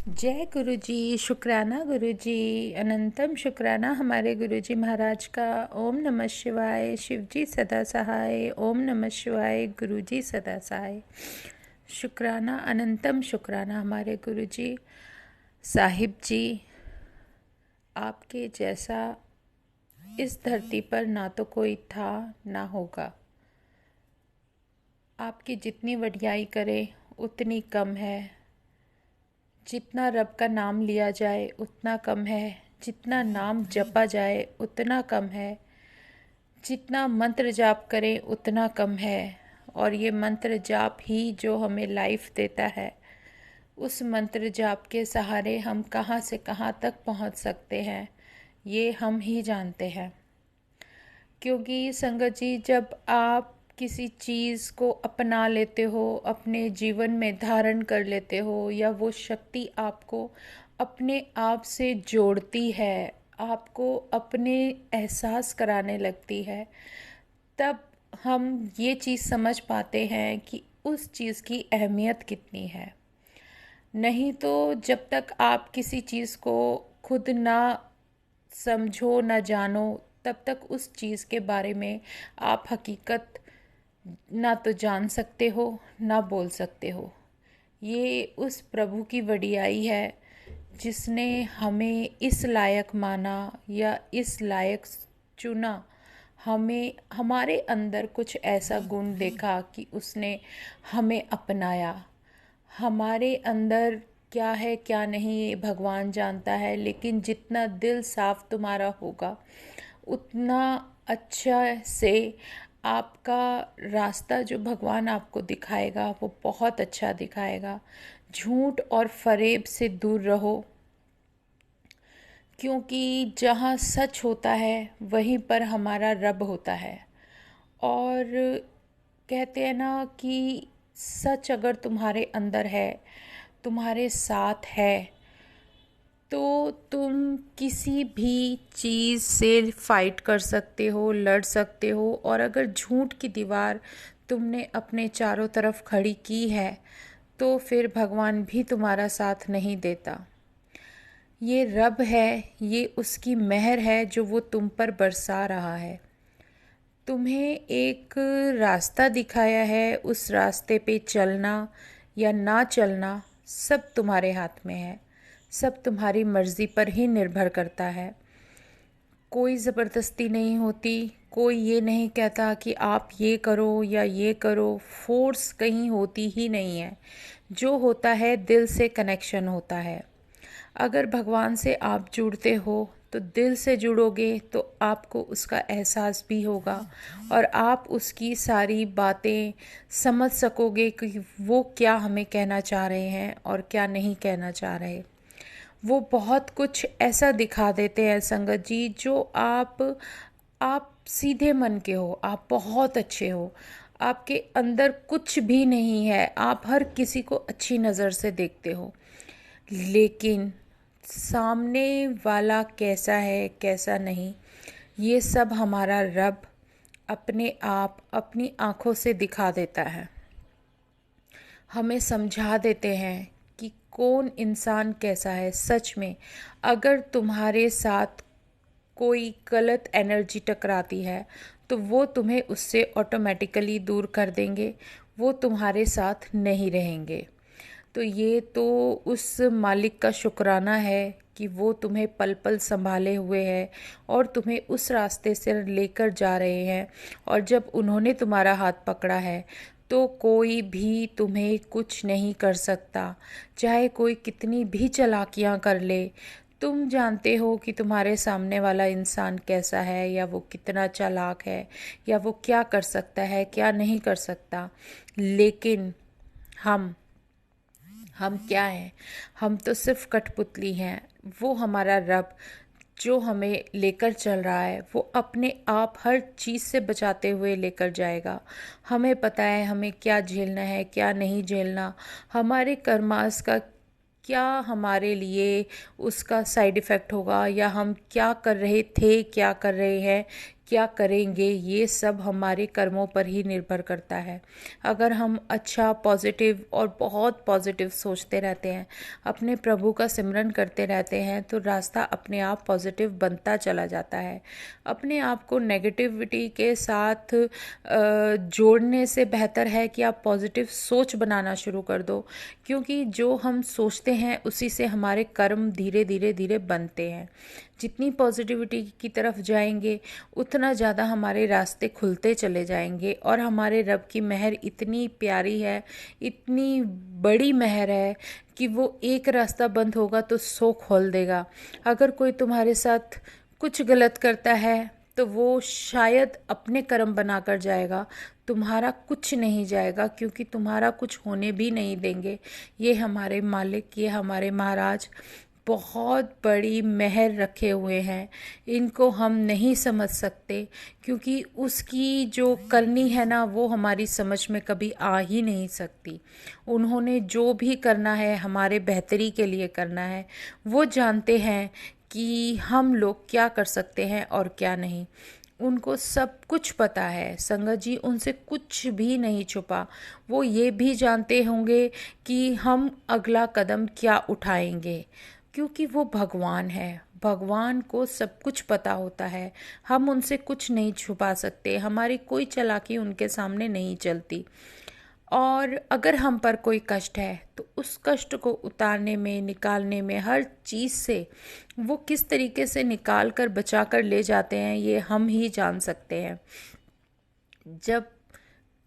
जय गुरु जी। शुक्राना गुरु जी। अनंतम शुक्राना हमारे गुरु जी महाराज का। ओम नमः शिवाय। शिव जी सदा सहाय। ओम नमः शिवाय। गुरु जी सदा सहाय। शुक्राना अनंतम शुक्राना हमारे गुरु जी साहिब जी। आपके जैसा इस धरती पर ना तो कोई था ना होगा। आपकी जितनी वडियाई करे उतनी कम है। जितना रब का नाम लिया जाए उतना कम है। जितना नाम जपा जाए उतना कम है। जितना मंत्र जाप करें उतना कम है। और ये मंत्र जाप ही जो हमें लाइफ देता है। उस मंत्र जाप के सहारे हम कहाँ से कहाँ तक पहुँच सकते हैं ये हम ही जानते हैं। क्योंकि संगत जी, जब आप किसी चीज़ को अपना लेते हो, अपने जीवन में धारण कर लेते हो, या वो शक्ति आपको अपने आप से जोड़ती है, आपको अपने एहसास कराने लगती है, तब हम ये चीज़ समझ पाते हैं कि उस चीज़ की अहमियत कितनी है। नहीं तो जब तक आप किसी चीज़ को खुद ना समझो ना जानो, तब तक उस चीज़ के बारे में आप हकीकत ना तो जान सकते हो ना बोल सकते हो। ये उस प्रभु की वडियाई है जिसने हमें इस लायक माना या इस लायक चुना। हमें हमारे अंदर कुछ ऐसा गुण देखा कि उसने हमें अपनाया। हमारे अंदर क्या है क्या नहीं ये भगवान जानता है, लेकिन जितना दिल साफ तुम्हारा होगा उतना अच्छा से आपका रास्ता जो भगवान आपको दिखाएगा वो बहुत अच्छा दिखाएगा। झूठ और फरेब से दूर रहो, क्योंकि जहाँ सच होता है वहीं पर हमारा रब होता है। और कहते हैं ना कि सच अगर तुम्हारे अंदर है, तुम्हारे साथ है, तो तुम किसी भी चीज़ से फाइट कर सकते हो, लड़ सकते हो। और अगर झूठ की दीवार तुमने अपने चारों तरफ खड़ी की है तो फिर भगवान भी तुम्हारा साथ नहीं देता। ये रब है, ये उसकी मेहर है जो वो तुम पर बरसा रहा है। तुम्हें एक रास्ता दिखाया है, उस रास्ते पे चलना या ना चलना सब तुम्हारे हाथ में है। सब तुम्हारी मर्ज़ी पर ही निर्भर करता है। कोई ज़बरदस्ती नहीं होती। कोई ये नहीं कहता कि आप ये करो या ये करो। फोर्स कहीं होती ही नहीं है। जो होता है दिल से कनेक्शन होता है। अगर भगवान से आप जुड़ते हो तो दिल से जुड़ोगे तो आपको उसका एहसास भी होगा और आप उसकी सारी बातें समझ सकोगे कि वो क्या हमें कहना चाह रहे हैं और क्या नहीं कहना चाह रहे। वो बहुत कुछ ऐसा दिखा देते हैं संगत जी, जो आप सीधे मन के हो, आप बहुत अच्छे हो, आपके अंदर कुछ भी नहीं है, आप हर किसी को अच्छी नज़र से देखते हो। लेकिन सामने वाला कैसा है कैसा नहीं, ये सब हमारा रब अपने आप अपनी आँखों से दिखा देता है। हमें समझा देते हैं कि कौन इंसान कैसा है। सच में अगर तुम्हारे साथ कोई गलत एनर्जी टकराती है तो वो तुम्हें उससे ऑटोमेटिकली दूर कर देंगे, वो तुम्हारे साथ नहीं रहेंगे। तो ये तो उस मालिक का शुक्राना है कि वो तुम्हें पल पल संभाले हुए है और तुम्हें उस रास्ते से लेकर जा रहे हैं। और जब उन्होंने तुम्हारा हाथ पकड़ा है तो कोई भी तुम्हें कुछ नहीं कर सकता, चाहे कोई कितनी भी चालाकियां कर ले। तुम जानते हो कि तुम्हारे सामने वाला इंसान कैसा है, या वो कितना चालाक है, या वो क्या कर सकता है क्या नहीं कर सकता। लेकिन हम क्या हैं? हम तो सिर्फ कठपुतली हैं। वो हमारा रब जो हमें लेकर चल रहा है वो अपने आप हर चीज़ से बचाते हुए लेकर जाएगा। हमें पता है हमें क्या झेलना है क्या नहीं झेलना, हमारे कर्मास का क्या हमारे लिए उसका साइड इफ़ेक्ट होगा, या हम क्या कर रहे थे क्या कर रहे हैं क्या करेंगे, ये सब हमारे कर्मों पर ही निर्भर करता है। अगर हम अच्छा पॉजिटिव और बहुत पॉजिटिव सोचते रहते हैं, अपने प्रभु का सिमरन करते रहते हैं, तो रास्ता अपने आप पॉजिटिव बनता चला जाता है। अपने आप को नेगेटिविटी के साथ जोड़ने से बेहतर है कि आप पॉजिटिव सोच बनाना शुरू कर दो, क्योंकि जो हम सोचते हैं उसी से हमारे कर्म धीरे धीरे धीरे बनते हैं। जितनी पॉजिटिविटी की तरफ जाएंगे उतना ज़्यादा हमारे रास्ते खुलते चले जाएंगे, और हमारे रब की मेहर इतनी प्यारी है, इतनी बड़ी मेहर है कि वो एक रास्ता बंद होगा तो 100 खोल देगा। अगर कोई तुम्हारे साथ कुछ गलत करता है तो वो शायद अपने कर्म बनाकर जाएगा, तुम्हारा कुछ नहीं जाएगा, क्योंकि तुम्हारा कुछ होने भी नहीं देंगे। ये हमारे मालिक, ये हमारे महाराज बहुत बड़ी मेहर रखे हुए हैं। इनको हम नहीं समझ सकते, क्योंकि उसकी जो करनी है ना, वो हमारी समझ में कभी आ ही नहीं सकती। उन्होंने जो भी करना है हमारे बेहतरी के लिए करना है। वो जानते हैं कि हम लोग क्या कर सकते हैं और क्या नहीं। उनको सब कुछ पता है संगत जी, उनसे कुछ भी नहीं छुपा। वो ये भी जानते होंगे कि हम अगला कदम क्या उठाएंगे, क्योंकि वो भगवान है। भगवान को सब कुछ पता होता है। हम उनसे कुछ नहीं छुपा सकते, हमारी कोई चालाकी उनके सामने नहीं चलती। और अगर हम पर कोई कष्ट है तो उस कष्ट को उतारने में, निकालने में, हर चीज़ से वो किस तरीके से निकाल कर बचा कर ले जाते हैं, ये हम ही जान सकते हैं। जब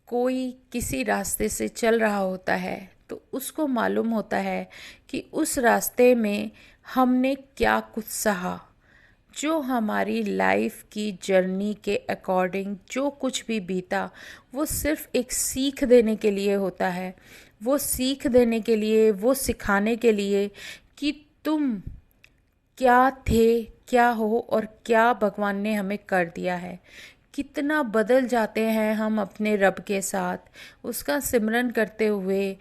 कोई किसी रास्ते से चल रहा होता है तो उसको मालूम होता है कि उस रास्ते में हमने क्या कुछ सहा। जो हमारी लाइफ की जर्नी के अकॉर्डिंग जो कुछ भी बीता, वो सिर्फ एक सीख देने के लिए होता है। वो सीख देने के लिए, वो सिखाने के लिए कि तुम क्या थे, क्या हो और क्या भगवान ने हमें कर दिया है। कितना बदल जाते हैं हम अपने रब के साथ, उसका सिमरन करते हुए।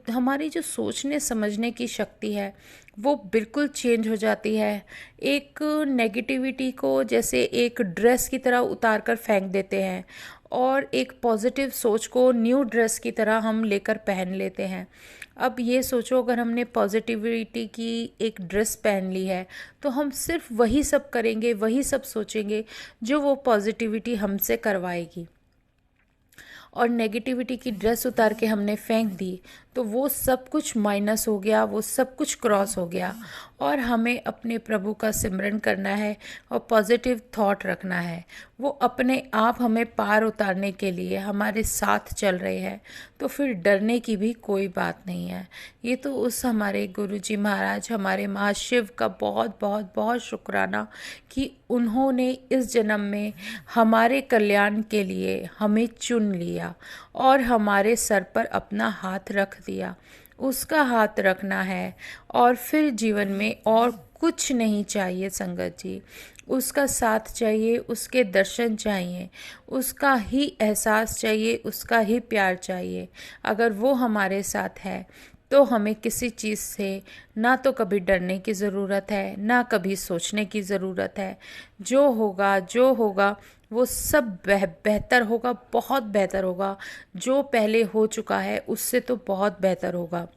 हमारी जो सोचने समझने की शक्ति है वो बिल्कुल चेंज हो जाती है। एक नेगेटिविटी को जैसे एक ड्रेस की तरह उतार कर फेंक देते हैं, और एक पॉजिटिव सोच को न्यू ड्रेस की तरह हम लेकर पहन लेते हैं। अब ये सोचो, अगर हमने पॉजिटिविटी की एक ड्रेस पहन ली है तो हम सिर्फ वही सब करेंगे, वही सब सोचेंगे जो वो पॉजिटिविटी हमसे करवाएगी। और नेगेटिविटी की ड्रेस उतार के हमने फेंक दी तो वो सब कुछ माइनस हो गया, वो सब कुछ क्रॉस हो गया। और हमें अपने प्रभु का सिमरन करना है और पॉजिटिव थॉट रखना है। वो अपने आप हमें पार उतारने के लिए हमारे साथ चल रहे हैं, तो फिर डरने की भी कोई बात नहीं है। ये तो उस हमारे गुरुजी महाराज, हमारे महाशिव का बहुत बहुत बहुत शुक्राना कि उन्होंने इस जन्म में हमारे कल्याण के लिए हमें चुन लिया और हमारे सर पर अपना हाथ रख दिया। उसका हाथ रखना है और फिर जीवन में और कुछ नहीं चाहिए संगत जी। उसका साथ चाहिए, उसके दर्शन चाहिए, उसका ही एहसास चाहिए, उसका ही प्यार चाहिए। अगर वो हमारे साथ है तो हमें किसी चीज़ से ना तो कभी डरने की ज़रूरत है, ना कभी सोचने की ज़रूरत है। जो होगा जो होगा वो सब बेहतर होगा, बहुत बेहतर होगा। जो पहले हो चुका है उससे तो बहुत बेहतर होगा।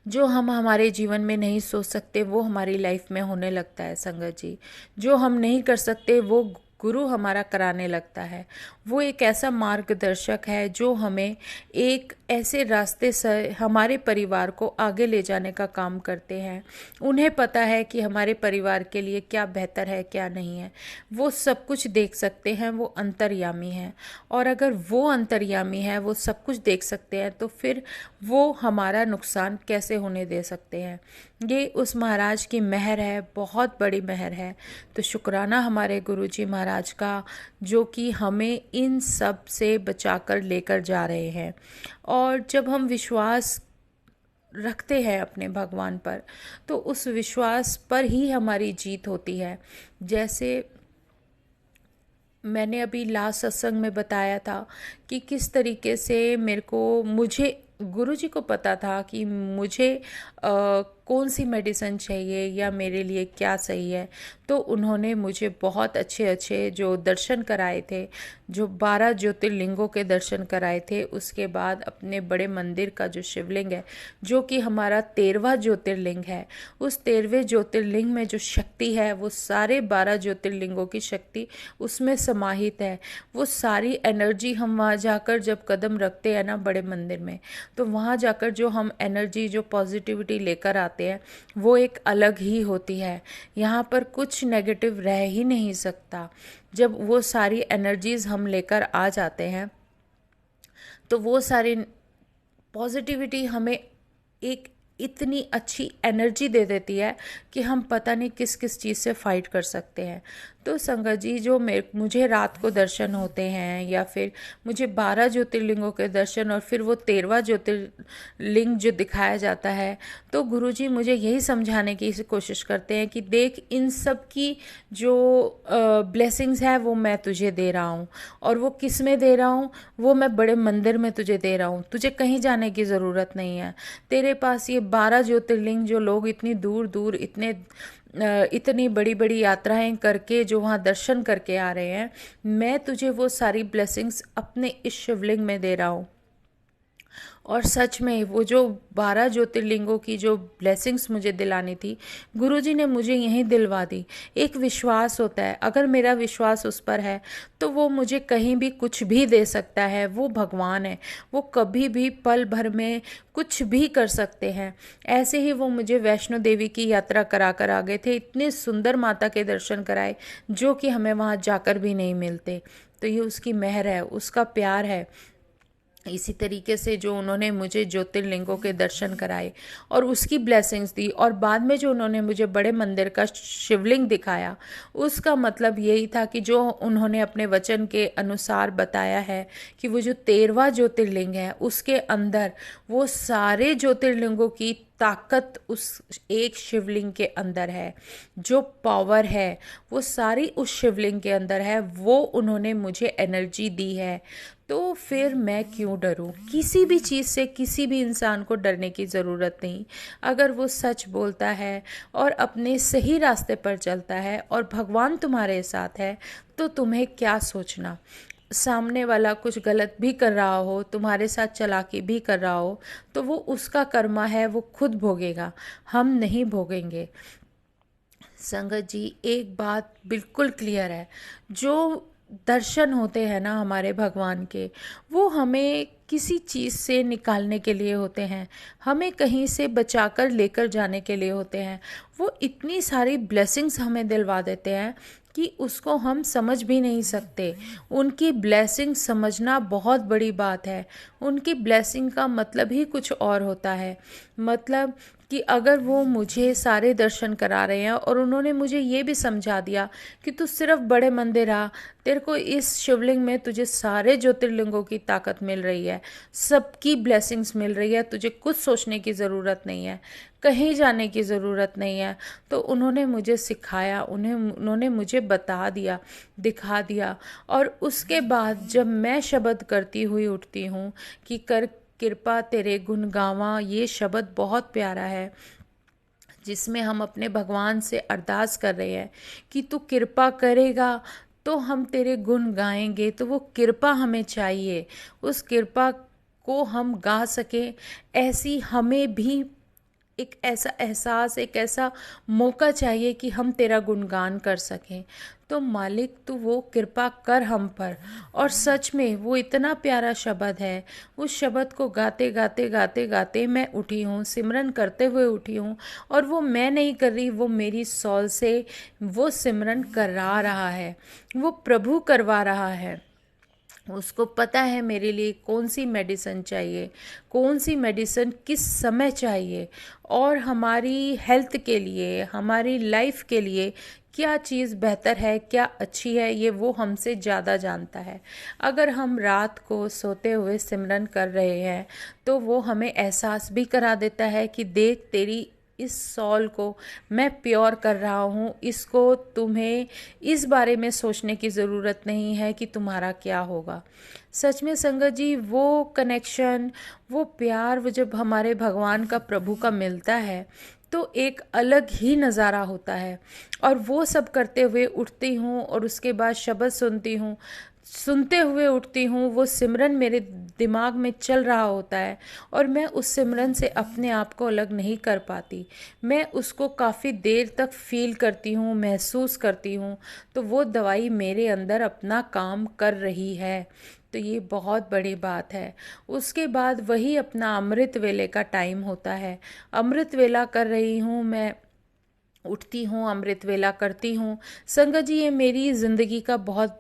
जो हम हमारे जीवन में नहीं सोच सकते वो हमारी लाइफ में होने लगता है संगत जी। जो हम नहीं कर सकते वो गुरु हमारा कराने लगता है। वो एक ऐसा मार्गदर्शक है जो हमें एक ऐसे रास्ते से हमारे परिवार को आगे ले जाने का काम करते हैं। उन्हें पता है कि हमारे परिवार के लिए क्या बेहतर है, क्या नहीं है। वो सब कुछ देख सकते हैं, वो अंतर्यामी हैं। और अगर वो अंतर्यामी है, वो सब कुछ देख सकते हैं, तो फिर वो हमारा नुकसान कैसे होने दे सकते हैं। ये उस महाराज की मेहर है, बहुत बड़ी मेहर है। तो शुक्राना हमारे गुरुजी महाराज का, जो कि हमें इन सब से बचाकर लेकर जा रहे हैं। और जब हम विश्वास रखते हैं अपने भगवान पर, तो उस विश्वास पर ही हमारी जीत होती है। जैसे मैंने अभी लास्ट सत्संग में बताया था कि किस तरीके से मुझे गुरुजी को पता था कि मुझे कौन सी मेडिसिन चाहिए या मेरे लिए क्या सही है। तो उन्होंने मुझे बहुत अच्छे अच्छे जो दर्शन कराए थे, जो 12 ज्योतिर्लिंगों के दर्शन कराए थे, उसके बाद अपने बड़े मंदिर का जो शिवलिंग है, जो कि हमारा 13वां ज्योतिर्लिंग है, उस 13वें ज्योतिर्लिंग में जो शक्ति है वो सारे 12 ज्योतिर्लिंगों की शक्ति उसमें समाहित है। वो सारी एनर्जी हम वहाँ जाकर जब कदम रखते हैं ना बड़े मंदिर में, तो वहाँ जाकर जो हम एनर्जी, जो पॉजिटिविटी लेकर आते हैं, वो एक अलग ही होती है। यहाँ पर कुछ नेगेटिव रह ही नहीं सकता। जब वो सारी एनर्जीज हम लेकर आ जाते हैं तो वो सारी पॉजिटिविटी हमें एक इतनी अच्छी एनर्जी दे देती है कि हम पता नहीं किस किस चीज़ से फाइट कर सकते हैं। तो संगत जी, जो मुझे रात को दर्शन होते हैं या फिर मुझे 12 ज्योतिर्लिंगों के दर्शन और फिर वो 13वां ज्योतिर्लिंग जो दिखाया जाता है, तो गुरुजी मुझे यही समझाने की कोशिश करते हैं कि देख, इन सब की जो ब्लेसिंग्स है वो मैं तुझे दे रहा हूँ। और वो किस में दे रहा हूँ? वो मैं बड़े मंदिर में तुझे दे रहा हूँ। तुझे कहीं जाने की ज़रूरत नहीं है। तेरे पास ये 12 ज्योतिर्लिंग, जो लोग इतनी दूर दूर इतनी बड़ी बड़ी यात्राएं करके जो वहाँ दर्शन करके आ रहे हैं, मैं तुझे वो सारी ब्लेसिंग्स अपने इस शिवलिंग में दे रहा हूँ। और सच में वो जो 12 ज्योतिर्लिंगों की जो ब्लेसिंग्स मुझे दिलानी थी, गुरुजी ने मुझे यहीं दिलवा दी। एक विश्वास होता है, अगर मेरा विश्वास उस पर है तो वो मुझे कहीं भी कुछ भी दे सकता है। वो भगवान है, वो कभी भी पल भर में कुछ भी कर सकते हैं। ऐसे ही वो मुझे वैष्णो देवी की यात्रा करा कर आ गए थे, इतने सुंदर माता के दर्शन कराए जो कि हमें वहाँ जाकर भी नहीं मिलते। तो ये उसकी मेहर है, उसका प्यार है। इसी तरीके से जो उन्होंने मुझे ज्योतिर्लिंगों के दर्शन कराए और उसकी ब्लेसिंग्स दी, और बाद में जो उन्होंने मुझे बड़े मंदिर का शिवलिंग दिखाया, उसका मतलब यही था कि जो उन्होंने अपने वचन के अनुसार बताया है कि वो जो 13वां ज्योतिर्लिंग है, उसके अंदर वो सारे ज्योतिर्लिंगों की ताकत उस एक शिवलिंग के अंदर है। जो पावर है वो सारी उस शिवलिंग के अंदर है। वो उन्होंने मुझे एनर्जी दी है। तो फिर मैं क्यों डरूं? किसी भी चीज़ से किसी भी इंसान को डरने की ज़रूरत नहीं। अगर वो सच बोलता है और अपने सही रास्ते पर चलता है और भगवान तुम्हारे साथ है, तो तुम्हें क्या सोचना। सामने वाला कुछ गलत भी कर रहा हो, तुम्हारे साथ चालाकी भी कर रहा हो, तो वो उसका कर्मा है, वो खुद भोगेगा, हम नहीं भोगेंगे। संगत जी, एक बात बिल्कुल क्लियर है, जो दर्शन होते हैं ना हमारे भगवान के, वो हमें किसी चीज़ से निकालने के लिए होते हैं, हमें कहीं से बचाकर लेकर जाने के लिए होते हैं। वो इतनी सारी ब्लेसिंग्स हमें दिलवा देते हैं कि उसको हम समझ भी नहीं सकते। उनकी ब्लेसिंग समझना बहुत बड़ी बात है। उनकी ब्लेसिंग का मतलब ही कुछ और होता है। मतलब कि अगर वो मुझे सारे दर्शन करा रहे हैं और उन्होंने मुझे ये भी समझा दिया कि तू सिर्फ बड़े मंदिर आ, तेरे को इस शिवलिंग में तुझे सारे ज्योतिर्लिंगों की ताकत मिल रही है, सबकी ब्लेसिंग्स मिल रही है, तुझे कुछ सोचने की ज़रूरत नहीं है, कहीं जाने की ज़रूरत नहीं है। तो उन्होंने मुझे सिखाया, उन्होंने मुझे बता दिया, दिखा दिया। और उसके बाद जब मैं शब्द करती हुई उठती हूँ कि कर कृपा तेरे गुण गावा, ये शब्द बहुत प्यारा है, जिसमें हम अपने भगवान से अरदास कर रहे हैं कि तू कृपा करेगा तो हम तेरे गुण गाएंगे। तो वो कृपा हमें चाहिए, उस कृपा को हम गा सकें, ऐसी हमें भी एक ऐसा एहसास, एक ऐसा मौका चाहिए कि हम तेरा गुणगान कर सकें। तो मालिक, तू वो कृपा कर हम पर। और सच में वो इतना प्यारा शब्द है, उस शब्द को गाते गाते गाते गाते मैं उठी हूँ, सिमरन करते हुए उठी हूँ। और वो मैं नहीं कर रही, वो मेरी सौल से वो सिमरन करा रहा है, वो प्रभु करवा रहा है। उसको पता है मेरे लिए कौन सी मेडिसिन चाहिए, कौन सी मेडिसिन किस समय चाहिए, और हमारी हेल्थ के लिए, हमारी लाइफ के लिए क्या चीज़ बेहतर है, क्या अच्छी है, ये वो हमसे ज़्यादा जानता है। अगर हम रात को सोते हुए सिमरन कर रहे हैं तो वो हमें एहसास भी करा देता है कि देख, तेरी इस सॉल को मैं प्योर कर रहा हूँ, इसको तुम्हें इस बारे में सोचने की ज़रूरत नहीं है कि तुम्हारा क्या होगा। सच में संगत जी, वो कनेक्शन, वो प्यार, वो जब हमारे भगवान का, प्रभु का मिलता है, तो एक अलग ही नज़ारा होता है। और वो सब करते हुए उठती हूँ और उसके बाद शब्द सुनती हूँ, सुनते हुए उठती हूँ, वो सिमरन मेरे दिमाग में चल रहा होता है और मैं उस सिमरन से अपने आप को अलग नहीं कर पाती। मैं उसको काफ़ी देर तक फील करती हूँ, महसूस करती हूँ, तो वो दवाई मेरे अंदर अपना काम कर रही है। तो ये बहुत बड़ी बात है। उसके बाद वही अपना अमृत वेले का टाइम होता है। अमृत वेला कर रही हूँ मैं, उठती हूँ, अमृत वेला करती हूँ। संगत जी, ये मेरी ज़िंदगी का बहुत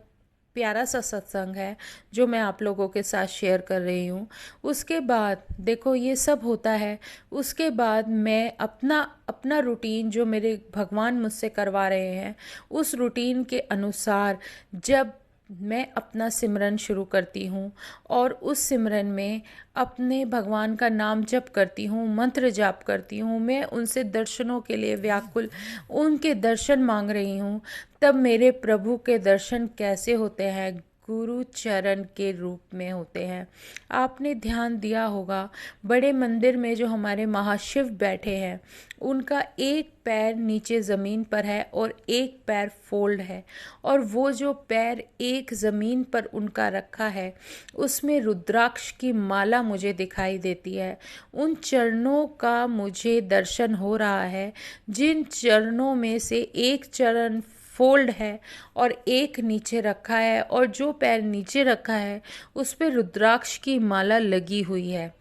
प्यारा सा सत्संग है जो मैं आप लोगों के साथ शेयर कर रही हूँ। उसके बाद देखो ये सब होता है, उसके बाद मैं अपना अपना रूटीन जो मेरे भगवान मुझसे करवा रहे हैं उस रूटीन के अनुसार जब मैं अपना सिमरन शुरू करती हूँ और उस सिमरन में अपने भगवान का नाम जप करती हूँ, मंत्र जाप करती हूँ, मैं उनसे दर्शनों के लिए व्याकुल उनके दर्शन मांग रही हूँ, तब मेरे प्रभु के दर्शन कैसे होते हैं? गुरु चरण के रूप में होते हैं। आपने ध्यान दिया होगा बड़े मंदिर में जो हमारे महाशिव बैठे हैं उनका एक पैर नीचे ज़मीन पर है और एक पैर फोल्ड है, और वो जो पैर एक ज़मीन पर उनका रखा है उसमें रुद्राक्ष की माला मुझे दिखाई देती है। उन चरणों का मुझे दर्शन हो रहा है, जिन चरणों में से एक चरण फोल्ड है और एक नीचे रखा है, और जो पैर नीचे रखा है उस पे रुद्राक्ष की माला लगी हुई है।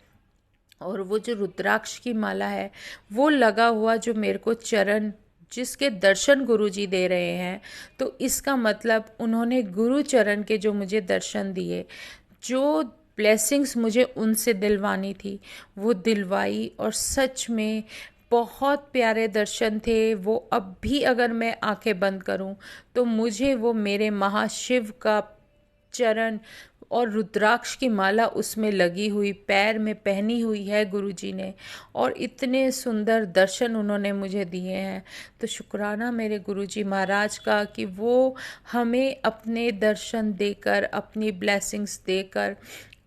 और वो जो रुद्राक्ष की माला है वो लगा हुआ जो मेरे को चरण जिसके दर्शन गुरुजी दे रहे हैं, तो इसका मतलब उन्होंने गुरु चरण के जो मुझे दर्शन दिए, जो ब्लेसिंग्स मुझे उनसे दिलवानी थी वो दिलवाई। और सच में बहुत प्यारे दर्शन थे वो। अब भी अगर मैं आंखें बंद करूं तो मुझे वो मेरे महाशिव का चरण और रुद्राक्ष की माला उसमें लगी हुई पैर में पहनी हुई है गुरुजी ने, और इतने सुंदर दर्शन उन्होंने मुझे दिए हैं। तो शुक्राना मेरे गुरुजी महाराज का कि वो हमें अपने दर्शन देकर, अपनी ब्लेसिंग्स देकर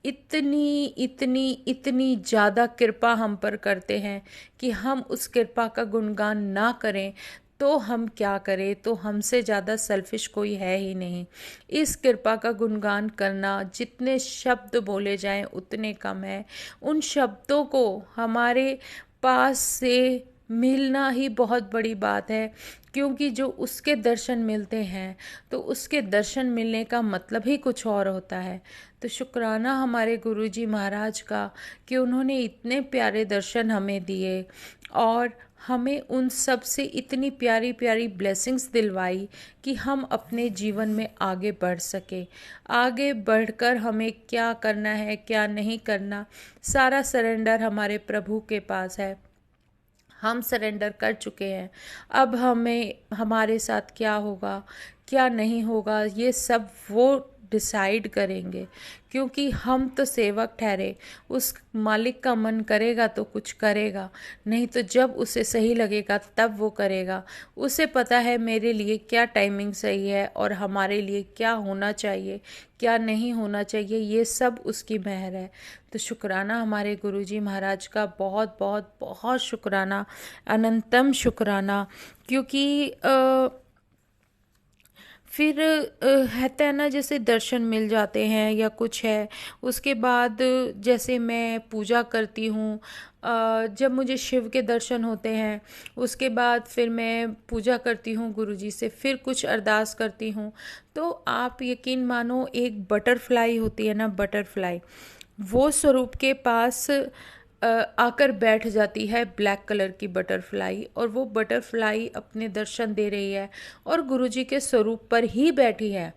इतनी इतनी इतनी ज़्यादा कृपा हम पर करते हैं कि हम उस कृपा का गुणगान ना करें तो हम क्या करें। तो हमसे ज़्यादा सेल्फिश कोई है ही नहीं। इस कृपा का गुणगान करना, जितने शब्द बोले जाएं उतने कम है। उन शब्दों को हमारे पास से मिलना ही बहुत बड़ी बात है, क्योंकि जो उसके दर्शन मिलते हैं तो उसके दर्शन मिलने का मतलब ही कुछ और होता है। तो शुक्राना हमारे गुरुजी महाराज का कि उन्होंने इतने प्यारे दर्शन हमें दिए और हमें उन सब से इतनी प्यारी प्यारी ब्लेसिंग्स दिलवाई कि हम अपने जीवन में आगे बढ़ सके। आगे बढ़कर हमें क्या करना है, क्या नहीं करना, सारा सरेंडर हमारे प्रभु के पास है। हम सरेंडर कर चुके हैं। अब हमें हमारे साथ क्या होगा, क्या नहीं होगा, ये सब वो डिसाइड करेंगे, क्योंकि हम तो सेवक ठहरे। उस मालिक का मन करेगा तो कुछ करेगा, नहीं तो जब उसे सही लगेगा तब वो करेगा। उसे पता है मेरे लिए क्या टाइमिंग सही है और हमारे लिए क्या होना चाहिए, क्या नहीं होना चाहिए, ये सब उसकी मेहर है। तो शुक्राना हमारे गुरुजी महाराज का, बहुत बहुत बहुत शुक्राना, अनंतम शुक्राना। क्योंकि फिर रहता है ना, जैसे दर्शन मिल जाते हैं या कुछ है, उसके बाद जैसे मैं पूजा करती हूँ, जब मुझे शिव के दर्शन होते हैं उसके बाद फिर मैं पूजा करती हूँ गुरुजी से, फिर कुछ अरदास करती हूँ, तो आप यकीन मानो एक बटरफ्लाई होती है ना, बटरफ्लाई वो स्वरूप के पास आकर बैठ जाती है, ब्लैक कलर की बटरफ्लाई, और वो बटरफ्लाई अपने दर्शन दे रही है और गुरुजी के स्वरूप पर ही बैठी है।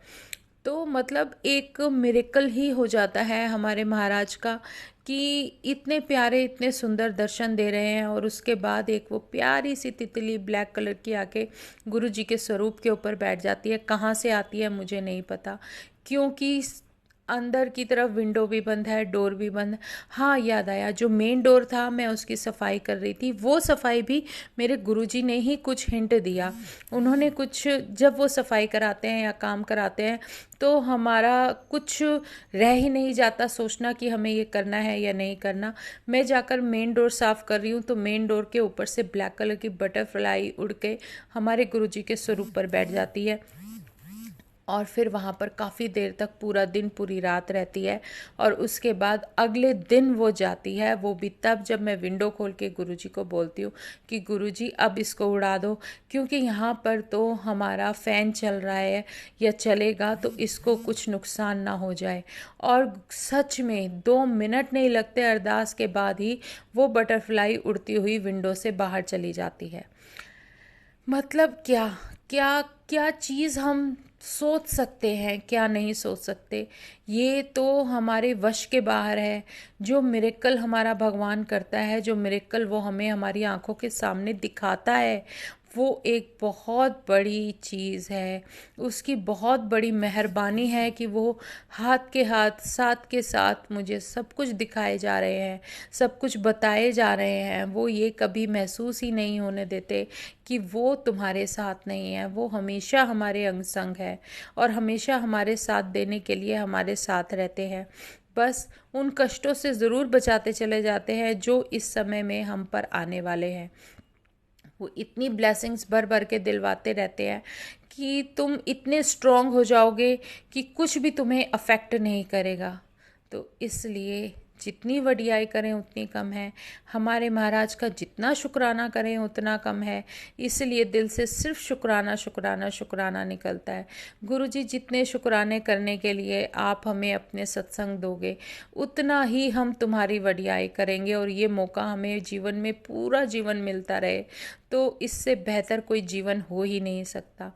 तो मतलब एक मिरेकल ही हो जाता है हमारे महाराज का कि इतने प्यारे, इतने सुंदर दर्शन दे रहे हैं, और उसके बाद एक वो प्यारी सी तितली ब्लैक कलर की आके गुरुजी के स्वरूप के ऊपर बैठ जाती है। कहाँ से आती है मुझे नहीं पता, क्योंकि अंदर की तरफ विंडो भी बंद है, डोर भी बंद है। हाँ, याद आया, जो मेन डोर था मैं उसकी सफाई कर रही थी, वो सफाई भी मेरे गुरुजी ने ही कुछ हिंट दिया। उन्होंने कुछ, जब वो सफाई कराते हैं या काम कराते हैं तो हमारा कुछ रह ही नहीं जाता सोचना कि हमें ये करना है या नहीं करना। मैं जाकर मेन डोर साफ़ कर रही हूँ तो मेन डोर के ऊपर से ब्लैक कलर की बटरफ्लाई उड़ के हमारे गुरुजी के स्वरूप पर बैठ जाती है और फिर वहाँ पर काफ़ी देर तक, पूरा दिन पूरी रात रहती है। और उसके बाद अगले दिन वो जाती है, वो भी तब जब मैं विंडो खोल के गुरुजी को बोलती हूँ कि गुरुजी अब इसको उड़ा दो, क्योंकि यहाँ पर तो हमारा फ़ैन चल रहा है या चलेगा तो इसको कुछ नुकसान ना हो जाए। और सच में 2 मिनट नहीं लगते, अरदास के बाद ही वो बटरफ्लाई उड़ती हुई विंडो से बाहर चली जाती है। मतलब क्या क्या क्या चीज़ हम सोच सकते हैं, क्या नहीं सोच सकते, ये तो हमारे वश के बाहर है। जो मिरेकल हमारा भगवान करता है, जो मिरेकल वो हमें हमारी आंखों के सामने दिखाता है, वो एक बहुत बड़ी चीज़ है। उसकी बहुत बड़ी मेहरबानी है कि वो हाथ के हाथ, साथ के साथ मुझे सब कुछ दिखाए जा रहे हैं, सब कुछ बताए जा रहे हैं। वो ये कभी महसूस ही नहीं होने देते कि वो तुम्हारे साथ नहीं है। वो हमेशा हमारे अंग संग है और हमेशा हमारे साथ देने के लिए हमारे साथ रहते हैं। बस उन कष्टों से ज़रूर बचाते चले जाते हैं जो इस समय में हम पर आने वाले हैं। वो इतनी ब्लेसिंग्स भर भर के दिलवाते रहते हैं कि तुम इतने स्ट्रांग हो जाओगे कि कुछ भी तुम्हें अफेक्ट नहीं करेगा। तो इसलिए जितनी वडियाई करें उतनी कम है, हमारे महाराज का जितना शुक्राना करें उतना कम है। इसलिए दिल से सिर्फ शुक्राना शुक्राना शुक्राना निकलता है। गुरुजी, जितने शुक्राने करने के लिए आप हमें अपने सत्संग दोगे उतना ही हम तुम्हारी वडियाई करेंगे, और ये मौका हमें जीवन में पूरा जीवन मिलता रहे तो इससे बेहतर कोई जीवन हो ही नहीं सकता।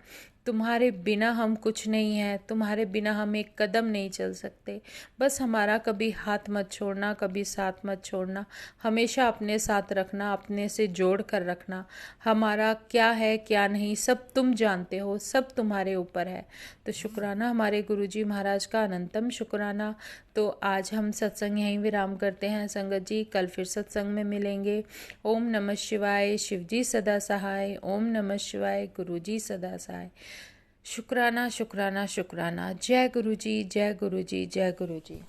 तुम्हारे बिना हम कुछ नहीं हैं, तुम्हारे बिना हम एक कदम नहीं चल सकते। बस हमारा कभी हाथ मत छोड़ना, कभी साथ मत छोड़ना, हमेशा अपने साथ रखना, अपने से जोड़ कर रखना। हमारा क्या है क्या नहीं सब तुम जानते हो, सब तुम्हारे ऊपर है। तो शुक्राना हमारे गुरुजी महाराज का, अनंतम शुक्राना। तो आज हम सत्संग यहीं विराम करते हैं संगत जी, कल फिर सत्संग में मिलेंगे। ओम नमः शिवाय, शिवजी सदा सहाय। ओम नमः शिवाय, गुरुजी सदा सहाय। शुक्राना शुक्राना शुक्राना। जय गुरुजी, जय गुरुजी, जय गुरुजी।